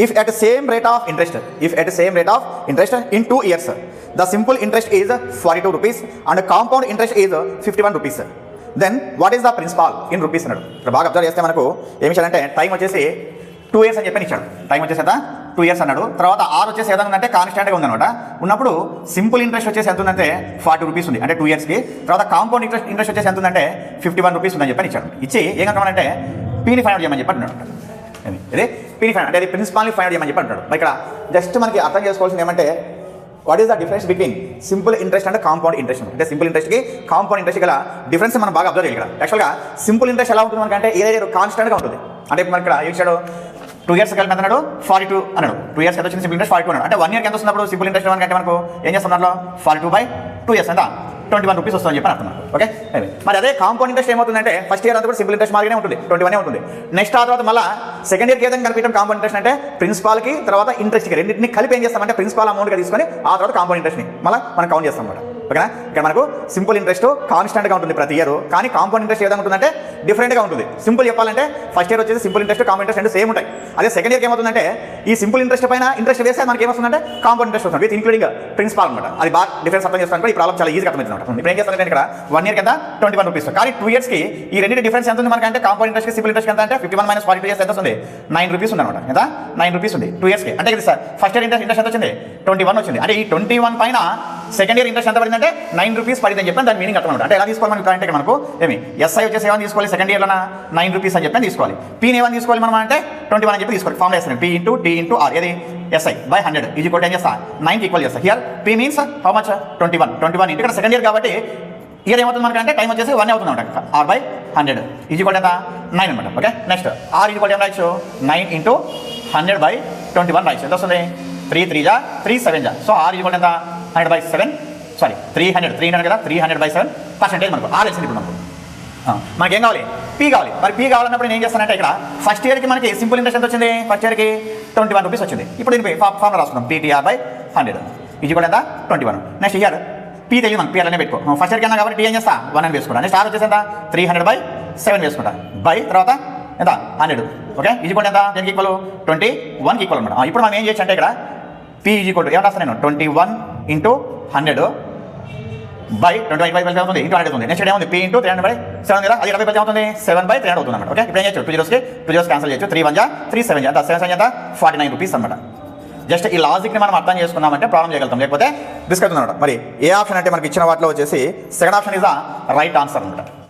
if at the same rate of interest, in 2 years, the simple interest is 42 rupees and compound interest is 51 rupees, then what is the principal in rupees అన్నాడు. ఇక్కడ బాగా observe చేస్తే మనకు ఏమి ఇచ్చాడంటే time వచ్చేసి 2 years అని చెప్పని ఇచ్చాడు. టైం వచ్చేసి ఎంత 2 years అన్నాడు. తర్వాత ఆర్ వచ్చేసి ఏదైనా ఉందంటే కాన్స్టాంట్గా ఉందన్నమాట. ఉన్నప్పుడు సింపుల్ ఇంట్రెస్ట్ వచ్చేసి ఎంత ఉందంటే 40 రూపీస్ ఉంది, అంటే 2 yearsకి. తర్వాత కాంపౌండ్ ఇంట్రెస్ట్ వచ్చేసి ఎంత ఉందంటే 51 రూపీస్ ఉందని చెప్పని ఇచ్చాడు. ఇచ్చి ఏం కనుకోమంటే పీని ఫైండ్ అవుట్ చేయమని చెప్పి అంటున్నాడు. ఇది పీని ఫైండ్ అంటే అది ప్రిన్సిపాల్ని ఫైండ్ అవుట్ చేయమని చెప్పి అంటున్నాడు. ఇక్కడ జస్ట్ మనకి అర్థం చేసుకోవాల్సింది ఏమంటే what is the difference between simple interest and compound interest. అంటే సింపుల్ ఇంట్రెస్ట్కి కాంపౌండ్ ఇంట్రెస్ట్ గల డిఫరెన్స్ మనం బాగా అబ్జర్వ్ చేయాలి. ఇక్కడ యాక్చువల్గా సింపుల్ ఇంట్రెస్ట్ ఎలా ఉంటుంది మనకంటే ఏదైతే కాన్స్టెంట్గా ఉంటుంది. అంటే మనకి ఇక్కడ ఏం ఇచ్చాడు 2 years కలిపి అన్నాడు 42 అన్నాడు. 2 years ఎంత వచ్చింది సింపుల్ ఇంట్రెస్ట్ 42 అన్నాడు. అంటే 1 yearకి ఎంత వస్తున్నప్పుడు సింపుల్ ఇంట్రెస్ట్ అంటే మనకు ఏం చేస్తున్నారు 42/2 years ఎంత 21 రూపీస్ వస్తుందని చెప్పి అంటున్నాను. ఓకే, మరి అదే కాంపౌండ్ ఇంట్రెస్ట్ ఏమవుతుందంటే ఫస్ట్ ఇయర్ అంతా కూడా సింపుల్ ఇంట్రెస్ట్ మాదిరిగానే ఉంటుంది, 21 ఉంటుంది. నెక్స్ట్ ఆ తర్వాత మళ్ళీ సెకండ్ ఇయర్కి ఏదైనా కలిపి కాంపౌండ్ ఇంట్రెస్ట్ అంటే ప్రిన్సిపాల్కి తర్వాత ఇంట్రెస్ట్కి రెండింటిని కలిపి ఏం చేస్తామంటే ప్రిన్సిపాల్ అమౌంట్గా తీసుకొని ఆ తర్వాత కాంపౌండ్ ఇంట్రెస్ట్ని మళ్ళీ మనం కౌంట్ చేస్తాం అన్నమాట. ఓకేనా, ఇక్కడ మనకు సింపుల్ ఇంట్రెస్ట్ కాన్స్టెంట్గా ఉంటుంది ప్రతి ఇయర్, కానీ కాంపౌండ్ ఇంట్రెస్ట్ ఏదైనా ఉంటుందంటే డిఫరెంట్గా ఉంటుంది. సింపుల్ చెప్పాలంటే ఫస్ట్ ఇయర్ వచ్చేసి సింపుల్ ఇంట్రెస్ట్ కాంపౌండ్ ఇంట్రెస్ట్ రెండు సేమ్ ఉంటాయి. అదే సెకండ్ ఇయర్కి ఏమవుతుందంటే ఈ సింపుల్ ఇంట్రెస్ట్ పైన ఇంట్రెస్ట్ వేస్తే మనకి ఏమొస్తుందంటే కాంపౌండ్ ఇంట్రెస్ట్ వస్తుంది విత్ ఇంక్లూడింగ్ ప్రిన్సిపాల్ అనమాట. అది బాగా డిఫరెన్స్ అర్థం చేస్తాను. ఈ ప్రాబ్లం చాలా ఈజీగా అర్థమవుతుంది అనమాట. ఇప్పుడు ఏం చేస్తానంటే ఇక్కడ 1 year కింద 21 రూపీస్, కానీ 2 yearsకి ఈ రెండింటి డిఫరెన్స్ ఎంత ఉంది మనకంటే కాంపౌండ్ ఇంట్రెస్ట్ సింపుల్ ఇంట్రెస్ట్ ఎంత అంటే 51 - 42 years ఎంత వస్తుంది 9 రూపీస్ ఉంది అనమాట. ఎంత 9 రూపీస్ ఉంది 2 yearsకి. అంటే ఇది సార్ ఫస్ట్ ఇయర్ ఇంట్రెస్ట్ ఎంత వచ్చింది 21 వచ్చింది. అంటే ఈ 21 పైన సెకండ్ ఇయర్ ఇంట్రెస్ట్ ఎంత పడిందంటే 9 రూపీస్ పడింది అని చెప్పి దాని మీనింగ్ అర్థం. అంటే ఎలా తీసుకోవాలి మనకి అంటే మనకు ఏమి ఎస్ఐ వచ్చేసి ఏమని తీసుకోవాలి సెకండ్ ఇయర్లో 9 రూపీస్ అని చెప్పి తీసుకోవాలి. పీని ఏమని తీసుకోవాలి మనం అంటే 21 అని చెప్పి తీసుకోవాలి. ఫార్ములా వేస్తాను P × D × R, ఏది SI/100 ఈజ్ ఈక్వల్ టు ఏం చేస్తా 9కి ఈక్వల్ చేస్తా. Here P means how much 21 ఇంటి ఇక్కడ సెకండ్ ఇయర్ కాబట్టి ఇయర్ ఏమవుతుంది మనకి అంటే టైం వచ్చేసి 1 అవుతుంది అనమాట. R/100 ఈజ్ ఈక్వల్ ఎంత 9 అనమాట. Okay, next R is equal ఏం రాయొచ్చు 9 × 100/21 రాయొచ్చు. ఎంత వస్తుంది 3 3 జా 3 7 జా. సో R ఈజ్ ఈక్వల్ ఎంత 100/7, సారీ 300 కదా 300/7 పర్సెంటేజ్ మనకు R వచ్చింది. ఇప్పుడు మనకి ఏం కావాలి పీ కావాలి. మరి పీ కావాలన్నప్పుడు నేను ఏం చేస్తానంటే ఇక్కడ ఫస్ట్ ఇయర్కి మనకి సింపుల్ ఇంట్రెస్ట్ ఎంత వచ్చింది ఫస్ట్ ఇయర్కి 21 రూపీస్ వచ్చింది. ఇప్పుడు దీనికి ఫార్ములా రాసుకుందాం PTR/100 ఈజ్ ఈక్వల్ ఎంత 21. నెక్స్ట్ ఇయర్ పీ తెలియదు మనకు PRనే పెట్టుకో. ఫస్ట్ ఇయర్కి అన్నా కాబట్టి టీ ఏం చేస్తా 1 అని వేసుకుంటా. నెక్స్ట్ R వచ్చేసి ఎంత 300/7 వేసుకుంటా బై తర్వాత ఎంత 100. ఓకే, ఈజ్ ఈక్వల్ ఎంత దీనికి ఈక్వల్ 21కి ఈక్వల్ అనమాట. ఇప్పుడు మనం ఏం చేయొచ్చు అంటే ఇక్కడ పీ ఈజ్ ఈక్వల్ ఏమంటా నేను 21 × 100 బై 25 అవుతుంది ఇంటూ 100 అవుతుంది. నెక్స్ట్ ఏముంది P × 300/7 కదా, అది 20 అవుతుంది 7/300 అవుతుంది అనమాట. ఓకే, ఇప్పుడు ఏం చేయొచ్చు 2 zeros క్యాన్సల్ చేయొచ్చు. 3 1 జా 3 7 జా 7 7 ఎంత 49 రూపీస్ అనమాట. జస్ట్ ఈ లాజిక్ని మనం అర్థం చేసుకున్నామంటే ప్రాబ్లం చేయగలుగుతాం, లేకపోతే రిస్క్ అవుతుంది అనమాట. మరి ఏ ఆప్షన్ అంటే మనకి ఇచ్చిన వాటిలో వచ్చేసి second option is the right answer అనమాట.